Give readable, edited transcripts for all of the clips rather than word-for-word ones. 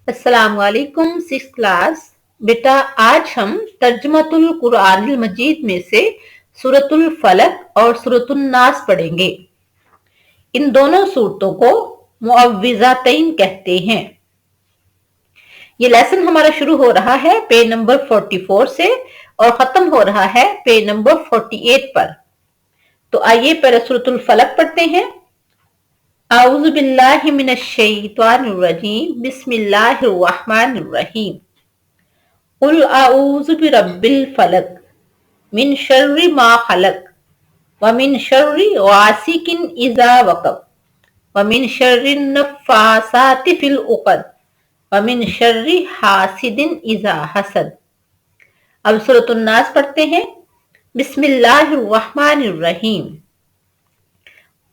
अस्सलाम वालेकुम 6th class. बेटा आज हम तर्जुमतुल कुरानिल मजीद में से सूरतुल फलक और सूरतुल नास पढ़ेंगे। इन दोनों सूरतों को मुअव्विज़ातैन कहते हैं। ये लेसन हमारा शुरू हो रहा है पेज नंबर 44 से और खत्म हो रहा है पेज नंबर 48 पर। तो आइए पहले सूरतुल फलक पढ़ते हैं। आऊज़ु बिल्लाहि मिनश शैतानिर रजीम, बिस्मिल्लाहिर रहमानिर रहीम। कुल आऊज़ु बिरब्बिल फलक मिन शर्रि मा खलक व मिन शर्रि गासिकिन इज़ा वक़ब व मिन शर्रि नफ़्फ़ासाति फ़िल उक़द व मिन शर्रि हासिदिन इज़ा हसद। अब सूरतुन नास पढ़ते हैं। बिस्मिल्लाहिर रहमानिर रहीम।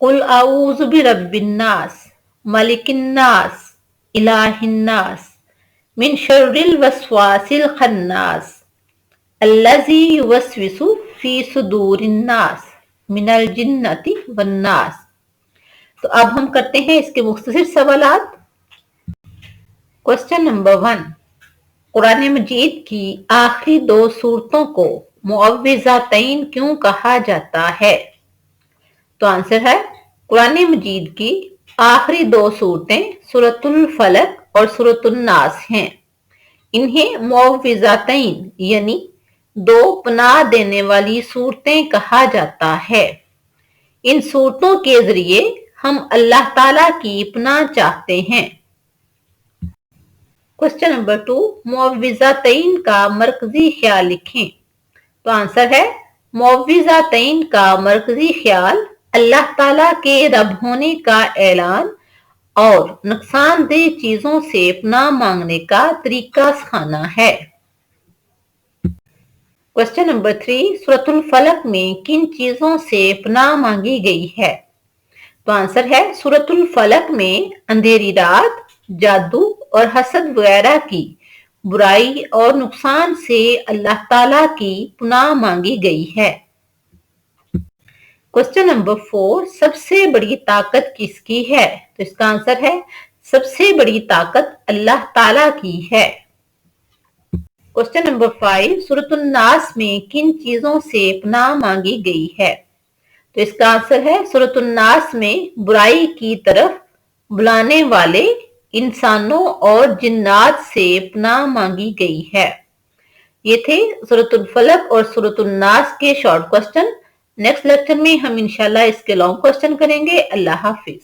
कुल आऊज़ु बिरब्बिन नास, मलिकिन नास, इलाहिन नास, मिन शर्रिल वस्वासिल खन्नास, अल्लज़ी युवस्विसु फी सुदूरिन नास, मिनल जिन्नति वन्नास। तो अब हम करते हैं इसके मुख्तसर सवालात। क्वेश्चन नंबर 1, कुरान मजीद की आखिरी दो सूरतों को मुअव्विज़ातैन क्यों कहा जाता है? तो आंसर है कुरान मजीद की आखिरी दो सूरतें सूरतुल फलक और सूरतुल नास हैं। इन्हें मुअव्विज़ातैन यानी दो पनाह देने वाली सूरतें कहा जाता है। इन सूरतों के जरिए हम अल्लाह ताला की पनाह चाहते हैं। क्वेश्चन नंबर 2, मुअव्विज़ातैन का मरकजी ख्याल लिखें। तो आंसर है मुअव्विज़ातैन का मरकजी ख्याल अल्लाह ताला के रब होने का ऐलान और नुकसानदेह चीजों से पनाह मांगने का तरीका सिखाना है। क्वेश्चन नंबर 3, सूरतुल फलक में किन चीजों से पनाह मांगी गई है? तो आंसर है सूरतुल फलक में अंधेरी रात, जादू और हसद वगैरह की बुराई और नुकसान से अल्लाह ताला की पनाह मांगी गई है। क्वेश्चन नंबर 4, सबसे बड़ी ताकत किसकी है? तो इसका आंसर है सबसे बड़ी ताकत अल्लाह ताला की है। क्वेश्चन नंबर 5, सूरतुल नास में किन चीजों से पनाह मांगी गई है? तो इसका आंसर है सूरतुल नास में बुराई की तरफ बुलाने वाले इंसानों और जिन्नात से पनाह मांगी गई है। ये थे सूरतुल फलक और सूरतुल नास के शॉर्ट क्वेश्चन। नेक्स्ट लेक्चर में हम इंशाल्लाह इसके लॉन्ग क्वेश्चन करेंगे। अल्लाह हाफिज।